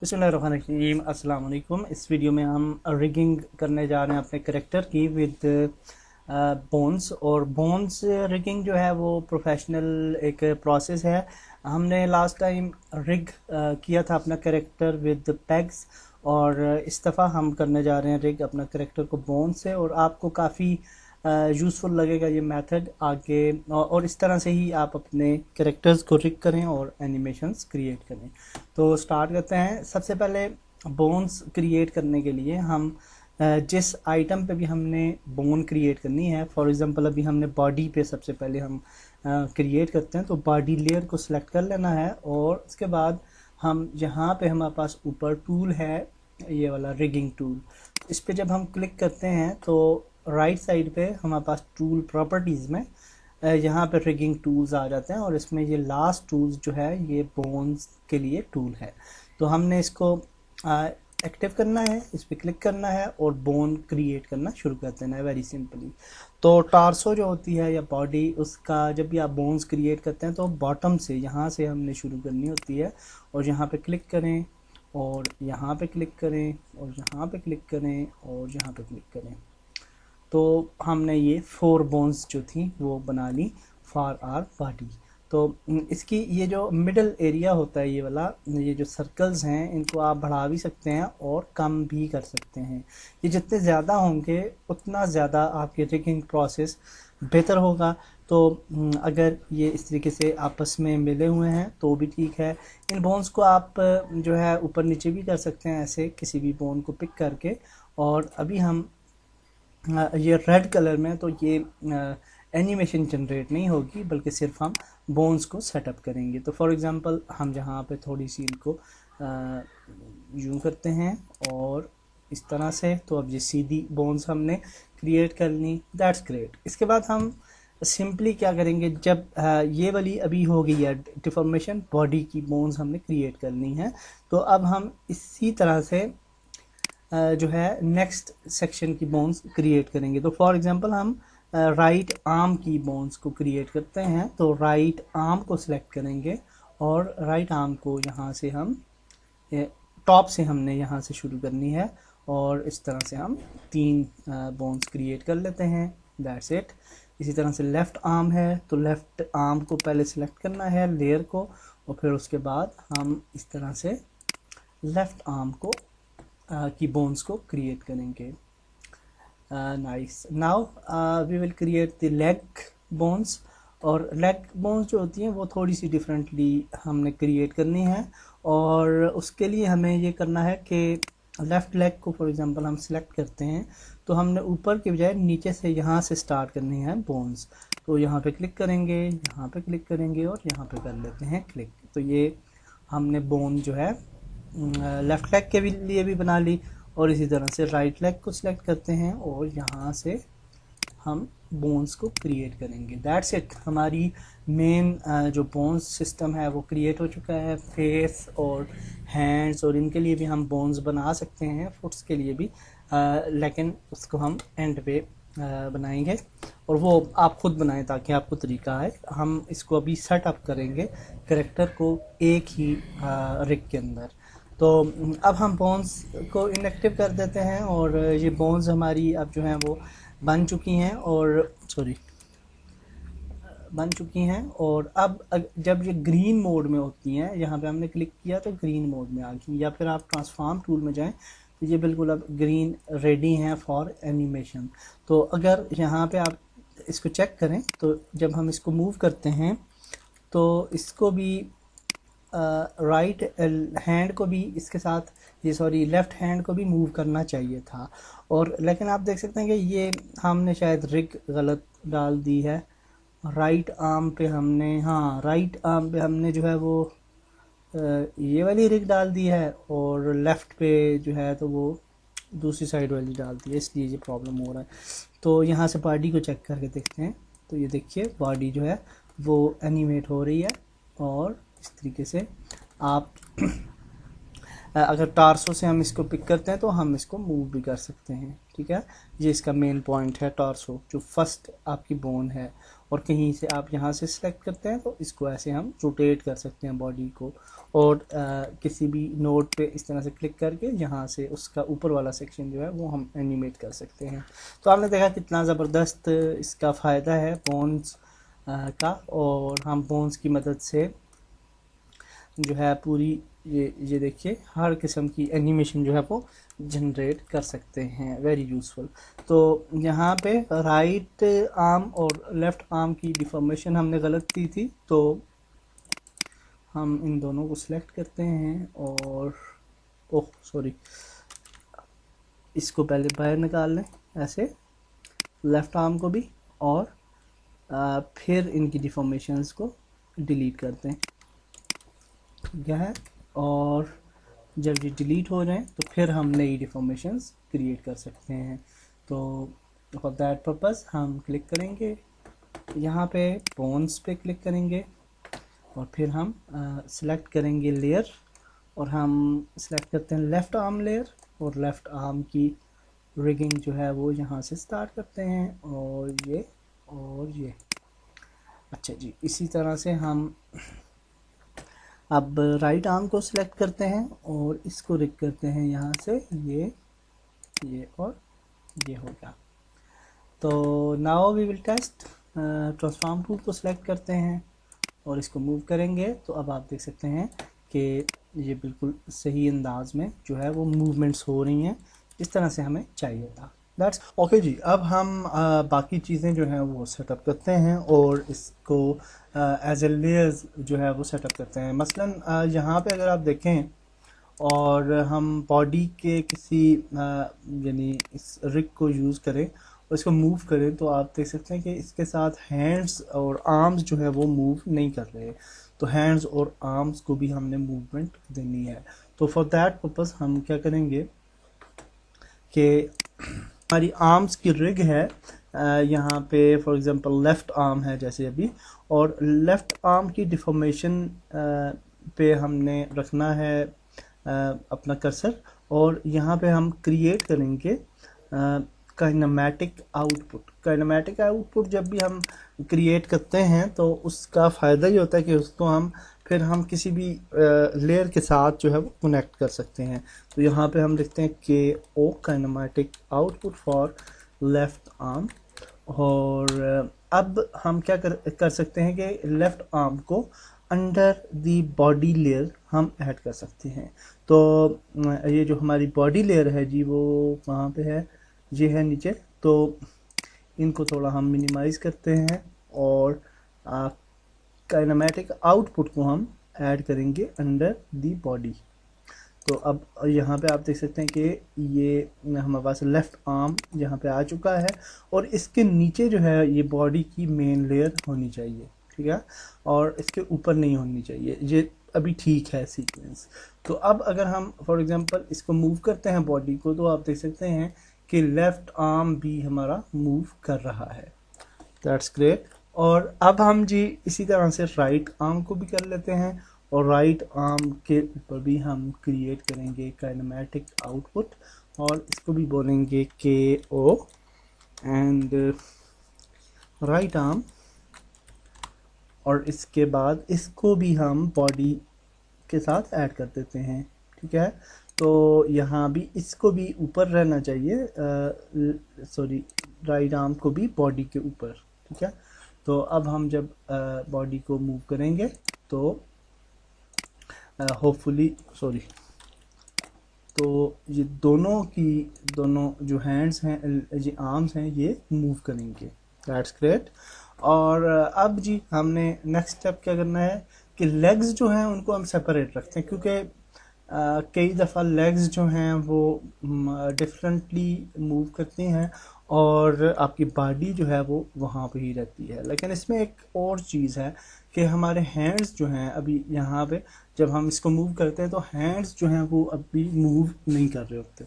बिस्मिल्लाहिर्रहमानिर्रहीम अस्सलाम वालेकुम। इस वीडियो में हम रिगिंग करने जा रहे हैं अपने करेक्टर की विद बोन्स। और बोन्स रिगिंग जो है वो प्रोफेशनल एक प्रोसेस है। हमने लास्ट टाइम रिग किया था अपना करेक्टर विद पेग्स, और इस दफ़ा हम करने जा रहे हैं रिग अपना करेक्टर को बोन से। और आपको काफ़ी यूज़फुल लगेगा ये मेथड आगे, और इस तरह से ही आप अपने करेक्टर्स को रिग करें और एनिमेशंस क्रिएट करें। तो स्टार्ट करते हैं। सबसे पहले बोन्स क्रिएट करने के लिए हम जिस आइटम पे भी हमने बोन क्रिएट करनी है, फॉर एग्जांपल अभी हमने बॉडी पे सबसे पहले हम क्रिएट करते हैं, तो बॉडी लेयर को सिलेक्ट कर लेना है। और उसके बाद हम जहाँ पे हमारे पास ऊपर टूल है, ये वाला रिगिंग टूल, इस पे जब हम क्लिक करते हैं तो राइट साइड पे हमारे पास टूल प्रॉपर्टीज़ में यहाँ पे रिगिंग टूल्स आ जाते हैं, और इसमें ये लास्ट टूल्स जो है ये बोन्स के लिए टूल है। तो हमने इसको एक्टिव करना है, इस पर क्लिक करना है और बोन क्रिएट करना शुरू कर देना है, वेरी सिंपली। तो टार्सो जो होती है या बॉडी, उसका जब भी आप बोन्स क्रिएट करते हैं तो बॉटम से यहाँ से हमने शुरू करनी होती है। और यहाँ पे क्लिक करें और यहाँ पे क्लिक करें और यहाँ पे क्लिक करें और यहाँ पे क्लिक करें। तो हमने ये 4 बोन्स जो थी वो बना ली फॉर आर बॉडी। तो इसकी ये जो मिडल एरिया होता है, ये वाला, ये जो सर्कल्स हैं, इनको आप बढ़ा भी सकते हैं और कम भी कर सकते हैं। ये जितने ज़्यादा होंगे उतना ज़्यादा आपकी रिगिंग प्रोसेस बेहतर होगा। तो अगर ये इस तरीके से आपस में मिले हुए हैं तो भी ठीक है। इन बोन्स को आप जो है ऊपर नीचे भी कर सकते हैं, ऐसे किसी भी बोन को पिक करके। और अभी हम ये रेड कलर में, तो ये एनिमेशन जनरेट नहीं होगी, बल्कि सिर्फ हम बोन्स को सेटअप करेंगे। तो फॉर एग्जांपल हम जहाँ पे थोड़ी सी इनको यूँ करते हैं और इस तरह से, तो अब ये सीधी बोन्स हमने क्रिएट कर ली, दैट्स ग्रेट। इसके बाद हम सिंपली क्या करेंगे, जब ये वाली अभी हो गई है डिफॉर्मेशन, बॉडी की बोन्स हमने क्रिएट करनी है, तो अब हम इसी तरह से जो है नेक्स्ट सेक्शन की बोन्स क्रिएट करेंगे। तो फॉर एग्जांपल हम राइट आर्म की बोन्स को क्रिएट करते हैं, तो राइट आर्म को सिलेक्ट करेंगे और राइट आर्म को यहाँ से हम टॉप से हमने यहाँ से शुरू करनी है, और इस तरह से हम 3 बोन्स क्रिएट कर लेते हैं, दैट्स इट। इसी तरह से लेफ़्ट आर्म है, तो लेफ़्ट आर्म को पहले सिलेक्ट करना है लेयर को, और फिर उसके बाद हम इस तरह से लेफ़्ट आर्म को की बोन्स को क्रिएट करेंगे। Nice. Now we will create the leg bones. और लेग बोन्स जो होती हैं वो थोड़ी सी डिफरेंटली हमने क्रिएट करनी है, और उसके लिए हमें ये करना है कि लेफ़्ट लेग को फॉर एग्जांपल हम सिलेक्ट करते हैं, तो हमने ऊपर के बजाय नीचे से यहाँ से स्टार्ट करनी है बोन्स। तो यहाँ पे क्लिक करेंगे, यहाँ पे क्लिक करेंगे और यहाँ पे कर लेते हैं क्लिक। तो ये हमने बोन जो है लेफ़्ट लेग के लिए भी बना ली, और इसी तरह से राइट लेग को सिलेक्ट करते हैं और यहाँ से हम बोन्स को क्रिएट करेंगे, दैट्स इट। हमारी मेन जो बोन्स सिस्टम है वो क्रिएट हो चुका है। फेस और हैंड्स और इनके लिए भी हम बोन्स बना सकते हैं, फुट्स के लिए भी, लेकिन उसको हम एंड पे बनाएंगे, और वो आप खुद बनाएं ताकि आपको तरीका है। हम इसको अभी सेटअप करेंगे करेक्टर को एक ही रिग के अंदर। तो अब हम बोन्स को इनएक्टिव कर देते हैं, और ये बोन्स हमारी अब जो हैं वो बन चुकी हैं, और बन चुकी हैं। और अब जब ये ग्रीन मोड में होती हैं, यहाँ पे हमने क्लिक किया तो ग्रीन मोड में आ गई, या फिर आप ट्रांसफॉर्म टूल में जाएं तो ये बिल्कुल अब ग्रीन रेडी हैं फॉर एनिमेशन। तो अगर यहाँ पे आप इसको चेक करें, तो जब हम इसको मूव करते हैं तो इसको भी राइट हैंड को भी इसके साथ, ये सॉरी लेफ़्ट हैंड को भी मूव करना चाहिए था। और लेकिन आप देख सकते हैं कि ये हमने शायद रिग गलत डाल दी है। राइट आर्म पे हमने, हाँ राइट आर्म पे हमने जो है वो ये वाली रिग डाल दी है, और लेफ़्ट पे जो है तो वो दूसरी साइड वाली डाल दी है, इसलिए ये प्रॉब्लम हो रहा है। तो यहाँ से बॉडी को चेक करके देखते हैं, तो ये देखिए बॉडी जो है वो एनिमेट हो रही है। और इस तरीके से आप अगर टार्सो से हम इसको पिक करते हैं तो हम इसको मूव भी कर सकते हैं, ठीक है। ये इसका मेन पॉइंट है, टार्सो जो फर्स्ट आपकी बोन है, और कहीं से आप यहाँ से सिलेक्ट करते हैं तो इसको ऐसे हम रोटेट कर सकते हैं बॉडी को, और किसी भी नोड पे इस तरह से क्लिक करके यहाँ से उसका ऊपर वाला सेक्शन जो है वो हम एनिमेट कर सकते हैं। तो आपने देखा कितना ज़बरदस्त इसका फ़ायदा है बोन्स का, और हम बोन्स की मदद से जो है पूरी ये देखिए हर किस्म की एनिमेशन जो है वो जनरेट कर सकते हैं, वेरी यूज़फुल। तो यहाँ पे राइट आर्म और लेफ़्ट आर्म की डिफॉर्मेशन हमने गलत दी थी, तो हम इन दोनों को सिलेक्ट करते हैं और ओह सॉरी, इसको पहले बाहर निकाल लें ऐसे, लेफ़्ट आर्म को भी, और फिर इनकी डिफॉर्मेशंस को डिलीट करते हैं, ठीक है। और जब ये डिलीट हो जाए तो फिर हम नई डिफॉर्मेशंस क्रिएट कर सकते हैं। तो फॉर दैट पर्पस हम क्लिक करेंगे यहाँ पे, बोन्स पे क्लिक करेंगे, और फिर हम सिलेक्ट करेंगे लेयर, और हम सिलेक्ट करते हैं लेफ़्ट आर्म लेयर, और लेफ़्ट आर्म की रिगिंग जो है वो यहाँ से स्टार्ट करते हैं, और ये अच्छा जी। इसी तरह से हम अब राइट आर्म को सिलेक्ट करते हैं और इसको रिग करते हैं यहाँ से, ये और ये हो गया। तो now we will test, transform tool को सिलेक्ट करते हैं और इसको मूव करेंगे, तो अब आप देख सकते हैं कि ये बिल्कुल सही अंदाज में जो है वो मूवमेंट्स हो रही हैं, इस तरह से हमें चाहिए था। दैट्स ओके जी। अब हम बाकी चीज़ें जो हैं वो सेटअप करते हैं और इसको एज ए लेयर्स जो है वो सेटअप करते हैं। मसलन यहाँ पे अगर आप देखें और हम बॉडी के किसी यानी इस रिग को यूज़ करें और इसको मूव करें, तो आप देख सकते हैं कि इसके साथ हैंड्स और आर्म्स जो है वो मूव नहीं कर रहे। तो हैंड्स और आर्म्स को भी हमने मूवमेंट देनी है। तो फॉर दैट पर्पस हम क्या करेंगे कि हमारी आर्म्स की रिग है, यहाँ पे फॉर एग्जांपल लेफ़्ट आर्म है जैसे अभी, और लेफ़्ट आर्म की डिफॉर्मेशन पे हमने रखना है अपना कर्सर, और यहाँ पे हम क्रिएट करेंगे काइनेमैटिक आउटपुट। काइनेमैटिक आउटपुट जब भी हम क्रिएट करते हैं तो उसका फ़ायदा ये होता है कि उसको फिर हम किसी भी लेयर के साथ जो है वो कनेक्ट कर सकते हैं। तो यहाँ पे हम लिखते हैं KO kinematic output for left arm, और अब हम क्या कर सकते हैं कि लेफ़्ट आर्म को अंडर दी बॉडी लेयर हम ऐड कर सकते हैं। तो ये जो हमारी बॉडी लेयर है जी वो कहाँ पे है, ये है नीचे। तो इनको थोड़ा हम मिनिमाइज़ करते हैं और काइनेमैटिक आउटपुट को हम ऐड करेंगे अंडर दी बॉडी। तो अब यहाँ पे आप देख सकते हैं कि ये हमारे पास लेफ़्ट आर्म यहाँ पे आ चुका है, और इसके नीचे जो है ये बॉडी की मेन लेयर होनी चाहिए, ठीक है, और इसके ऊपर नहीं होनी चाहिए। ये अभी ठीक है सीक्वेंस। तो अब अगर हम फॉर एग्जांपल इसको मूव करते हैं बॉडी को, तो आप देख सकते हैं कि लेफ़्ट आर्म भी हमारा मूव कर रहा है। That's great. और अब हम जी इसी तरह से राइट आर्म को भी कर लेते हैं, और राइट आर्म के ऊपर भी हम क्रिएट करेंगे काइनेमैटिक आउटपुट, और इसको भी बोलेंगे KO एंड राइट आर्म, और इसके बाद इसको भी हम बॉडी के साथ ऐड कर देते हैं, ठीक है। तो यहाँ भी इसको भी ऊपर रहना चाहिए, सॉरी राइट आर्म को भी बॉडी के ऊपर, ठीक है। तो अब हम जब बॉडी को मूव करेंगे तो होपफुली तो ये दोनों जो हैंड्स हैं, ये आर्म्स हैं, ये मूव करेंगे। That's great. और अब जी हमने नेक्स्ट स्टेप क्या करना है कि लेग्स जो हैं उनको हम सेपरेट रखते हैं, क्योंकि कई दफ़ा लेग्स जो हैं वो डिफरेंटली मूव करती हैं और आपकी बॉडी जो है वो वहाँ पे ही रहती है। लेकिन इसमें एक और चीज़ है कि हमारे हैंड्स जो हैं अभी यहाँ पे जब हम इसको मूव करते हैं तो हैंड्स जो हैं वो अभी मूव नहीं कर रहे होते।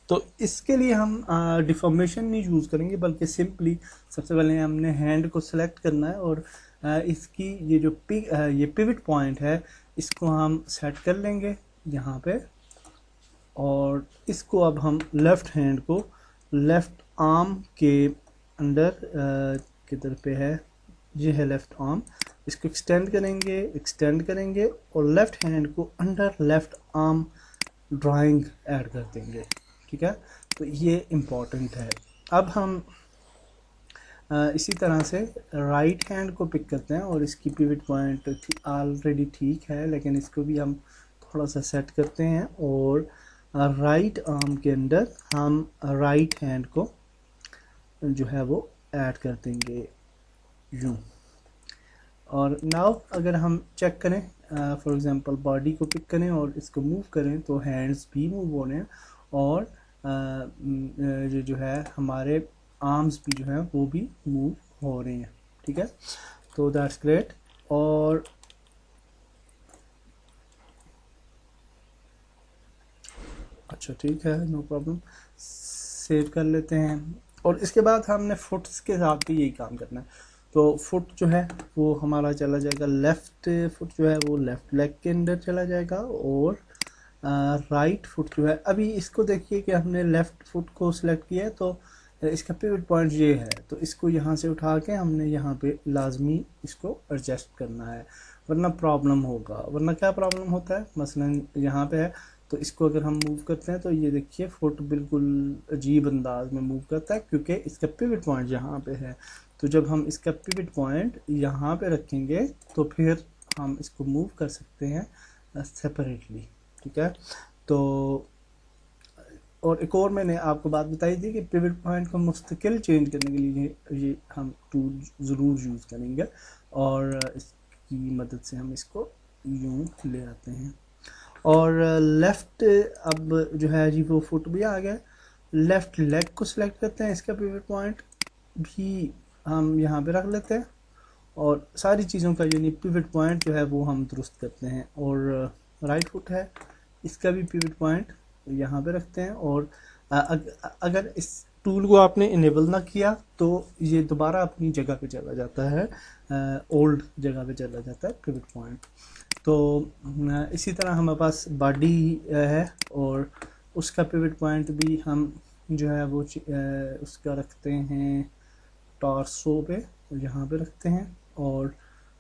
तो इसके लिए हम डिफॉर्मेशन नहीं यूज़ करेंगे, बल्कि सिंपली सबसे पहले हमने हैंड को सिलेक्ट करना है, और इसकी ये जो ये पिवट पॉइंट है इसको हम सेट कर लेंगे यहाँ पे, और इसको अब हम लेफ़्ट हैंड को लेफ़्ट आर्म के अंदर किधर पे है, ये है लेफ़्ट आर्म, इसको एक्सटेंड करेंगे और लेफ़्ट हैंड को under left arm drawing add कर देंगे। ठीक है, तो ये इम्पॉर्टेंट है। अब हम इसी तरह से राइट हैंड को पिक करते हैं और इसकी पिवट पॉइंट ऑलरेडी ठीक है, लेकिन इसको भी हम थोड़ा सा सेट करते हैं और राइट आर्म के अंदर हम राइट हैंड को जो है वो ऐड कर देंगे यूँ। और नाउ अगर हम चेक करें, फॉर एग्जांपल बॉडी को पिक करें और इसको मूव करें तो हैंड्स भी मूव हो रहे हैं और जो है हमारे आर्म्स भी जो है वो भी मूव हो रहे हैं। ठीक है, तो दैट्स ग्रेट। और अच्छा ठीक है, नो प्रॉब्लम, सेव कर लेते हैं। और इसके बाद हमने फुट्स के साथ भी यही काम करना है। तो फुट जो है वो हमारा चला जाएगा, लेफ़्ट फुट जो है वो लेफ़्ट लेग के अंदर चला जाएगा और राइट फुट जो है, अभी इसको देखिए कि हमने लेफ़्ट फुट को सिलेक्ट किया है तो इसका पिवट पॉइंट ये है, तो इसको यहाँ से उठा के हमने यहाँ पे लाजमी इसको एडजस्ट करना है, वरना प्रॉब्लम होगा। वरना क्या प्रॉब्लम होता है, मसलन यहाँ पे है तो इसको अगर हम मूव करते हैं तो ये देखिए फुट बिल्कुल अजीब अंदाज में मूव करता है क्योंकि इसका पिवट पॉइंट यहाँ पे है। तो जब हम इसका पिवट पॉइंट यहाँ पे रखेंगे तो फिर हम इसको मूव कर सकते हैं सेपरेटली। ठीक है, तो और एक और मैंने आपको बात बताई थी कि पिवट पॉइंट को मुस्तकिल चेंज करने के लिए ये हम टूल ज़रूर यूज़ करेंगे और इसकी मदद से हम इसको यूँ ले आते हैं। और लेफ़्ट अब जो है जी वो फुट भी आ गया, लेफ़्ट लेग को सिलेक्ट करते हैं, इसका पिवट पॉइंट भी हम यहाँ पे रख लेते हैं और सारी चीज़ों का यानी पिवट पॉइंट जो है वो हम दुरुस्त करते हैं। और राइट फुट है, इसका भी पिवट पॉइंट यहाँ पे रखते हैं और अगर इस टूल को आपने इनेबल ना किया तो ये दोबारा अपनी जगह पे चला जाता है, ओल्ड जगह पे चला जाता है पिवट पॉइंट। तो इसी तरह हमारे पास बॉडी है और उसका पिवट पॉइंट भी हम जो है वो उसका रखते हैं टॉर्सो पे, यहाँ पे रखते हैं और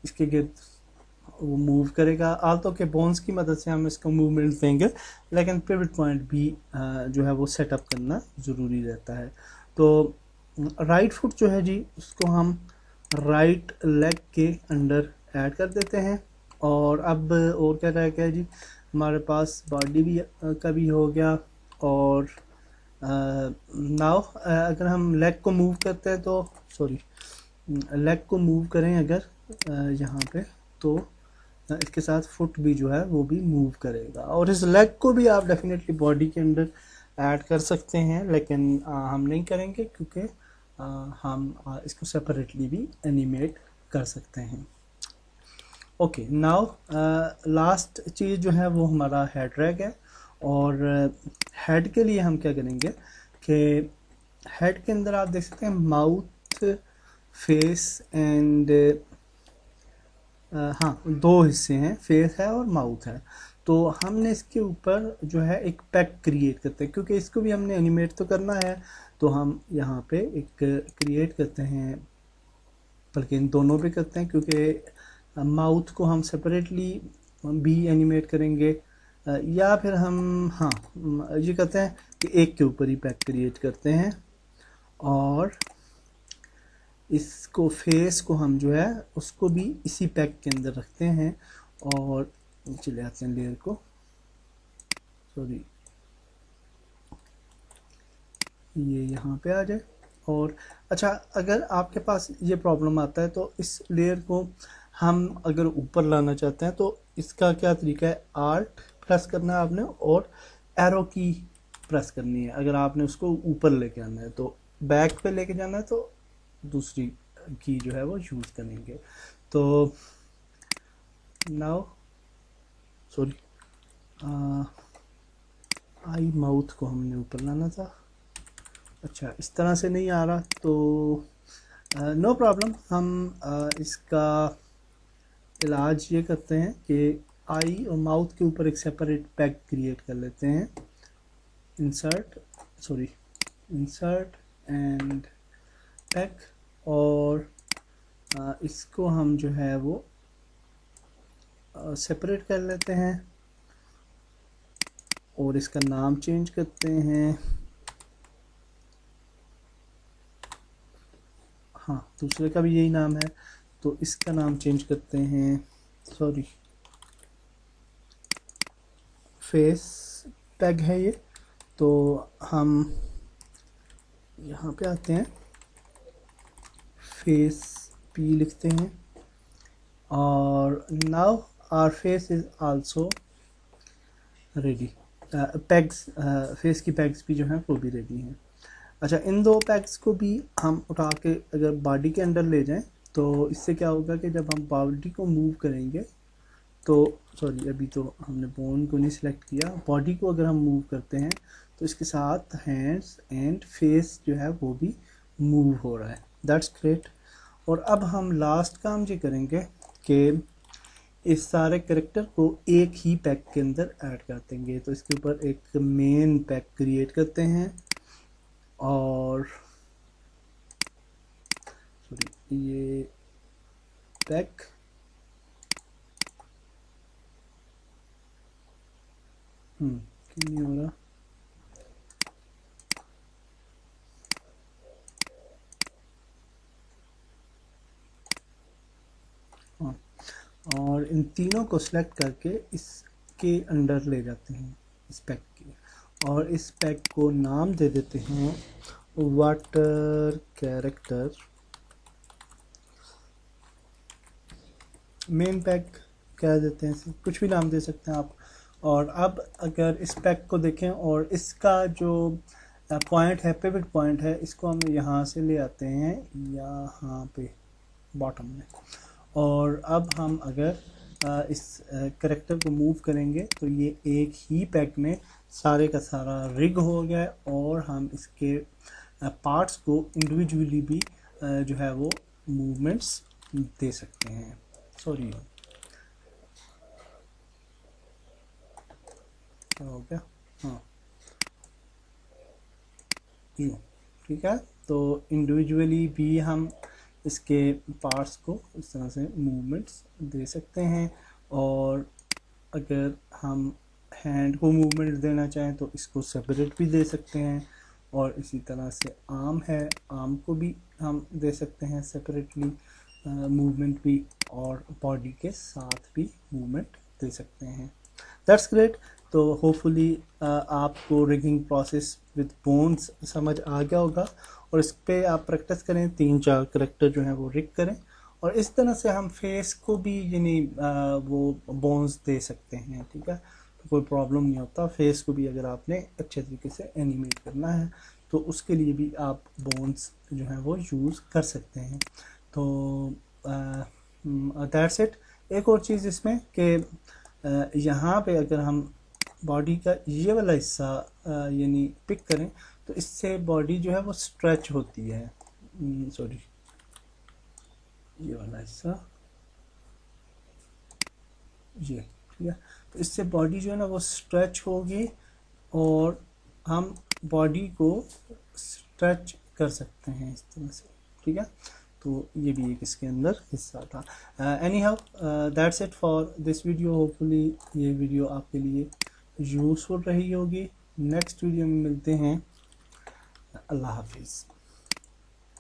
इसके गिर्द वो मूव करेगा। आल्तो के बोन्स की मदद से हम इसको मूवमेंट देंगे, लेकिन पिवट पॉइंट भी जो है वो सेटअप करना ज़रूरी रहता है। तो राइट फुट जो है जी उसको हम राइट लेग के अंडर ऐड कर देते हैं। और अब और क्या रह गया जी, हमारे पास बॉडी भी का भी हो गया। और नाउ अगर हम लेग को मूव करते हैं तो लेग को मूव करें अगर यहाँ पे तो इसके साथ फुट भी जो है वो भी मूव करेगा। और इस लेग को भी आप डेफिनेटली बॉडी के अंदर ऐड कर सकते हैं, लेकिन हम नहीं करेंगे क्योंकि हम इसको सेपरेटली भी एनिमेट कर सकते हैं। ओके, नाउ लास्ट चीज़ जो है वो हमारा हेड रैग है। और हेड के लिए हम क्या करेंगे कि हेड के अंदर आप देख सकते हैं माउथ, फेस एंड हाँ दो हिस्से हैं, फेस है और माउथ है। तो हमने इसके ऊपर जो है एक पैक क्रिएट करते हैं, क्योंकि इसको भी हमने एनिमेट तो करना है, तो हम यहाँ पे एक क्रिएट करते हैं, बल्कि इन दोनों पे करते हैं क्योंकि माउथ को हम सेपरेटली भी एनिमेट करेंगे या फिर हम ये करते हैं कि एक के ऊपर ही पैक क्रिएट करते हैं। और इसको फेस को हम जो है उसको भी इसी पैक के अंदर रखते हैं और चले आते हैं लेयर को, ये यहाँ पे आ जाए। और अच्छा, अगर आपके पास ये प्रॉब्लम आता है तो इस लेयर को हम अगर ऊपर लाना चाहते हैं तो इसका क्या तरीका है, आल्ट प्रेस करना है आपने और एरो की प्रेस करनी है। अगर आपने उसको ऊपर लेके आना है तो बैक पे लेके जाना है तो दूसरी की जो है वो यूज़ करेंगे। तो नाउ आई माउथ को हमने ऊपर लाना था, अच्छा इस तरह से नहीं आ रहा तो नो प्रॉब्लम, हम इसका इलाज ये करते हैं कि आई और माउथ के ऊपर एक सेपरेट पैक क्रिएट कर लेते हैं इंसर्ट एंड पैक, और इसको हम जो है वो सेपरेट कर लेते हैं और इसका नाम चेंज करते हैं। हाँ, दूसरे का भी यही नाम है तो इसका नाम चेंज करते हैं, फेस टैग है ये। तो हम यहाँ पे आते हैं, फेस पी लिखते हैं, और now our face is also ready. पैग्स, फेस की पैग्स भी जो हैं वो भी रेडी हैं। अच्छा, इन दो पैग्स को भी हम उठा के अगर बॉडी के अंदर ले जाएं तो इससे क्या होगा कि जब हम बॉडी को मूव करेंगे तो अभी तो हमने बोन को नहीं सिलेक्ट किया, बॉडी को अगर हम मूव करते हैं तो इसके साथ हैंड्स एंड फेस जो है वो भी मूव हो रहा है। That's great. और अब हम लास्ट काम ये करेंगे कि इस सारे करेक्टर को एक ही पैक के अंदर ऐड कर देंगे। तो इसके ऊपर एक मेन पैक क्रिएट करते हैं और ये पैक क्यों नहीं हो रहा, हाँ, और इन तीनों को सिलेक्ट करके इसके अंदर ले जाते हैं इस पैक के, और इस पैक को नाम दे देते हैं वाटर कैरेक्टर मेन पैक। क्या देते हैं इसे, कुछ भी नाम दे सकते हैं आप। और अब अगर इस पैक को देखें और इसका जो पॉइंट है, पिवट पॉइंट है, इसको हम यहाँ से ले आते हैं यहाँ पे बॉटम में, और अब हम अगर इस करेक्टर को मूव करेंगे तो ये एक ही पैक में सारे का सारा रिग हो गया और हम इसके पार्ट्स को इंडिविजुअली भी जो है वो मूवमेंट्स दे सकते हैं। क्या हो गया, हाँ, यूँ, ठीक है। तो इंडिविजुअली भी हम इसके पार्ट्स को इस तरह से मूवमेंट्स दे सकते हैं, और अगर हम हैंड को मूवमेंट देना चाहें तो इसको सेपरेट भी दे सकते हैं, और इसी तरह से आर्म है, आर्म को भी हम दे सकते हैं सेपरेटली मूवमेंट भी, और बॉडी के साथ भी मूवमेंट दे सकते हैं। That's great. तो होपफुली आपको रिगिंग प्रोसेस विद बोन्स समझ आ गया होगा, और इस पे आप प्रैक्टिस करें, 3-4 करेक्टर जो हैं वो रिग करें, और इस तरह से हम फेस को भी यानी वो बोन्स दे सकते हैं, ठीक है। तो कोई प्रॉब्लम नहीं होता। फेस को भी अगर आपने अच्छे तरीके से एनिमेट करना है तो उसके लिए भी आप बोन्स जो हैं वो यूज़ कर सकते हैं। तो दैट्स इट। एक और चीज़ इसमें कि यहाँ पे अगर हम बॉडी का ये वाला हिस्सा यानी पिक करें तो इससे बॉडी जो है वो स्ट्रेच होती है, ये वाला हिस्सा, ये, ठीक है। तो इससे बॉडी जो है ना वो स्ट्रेच होगी और हम बॉडी को स्ट्रेच कर सकते हैं इस तरह से, ठीक है। तो ये भी एक इसके अंदर हिस्सा था। Any how, that's it for this video. Hopefully ये वीडियो आपके लिए यूज़फुल रही होगी। नेक्स्ट वीडियो में मिलते हैं। अल्लाह हाफिज़।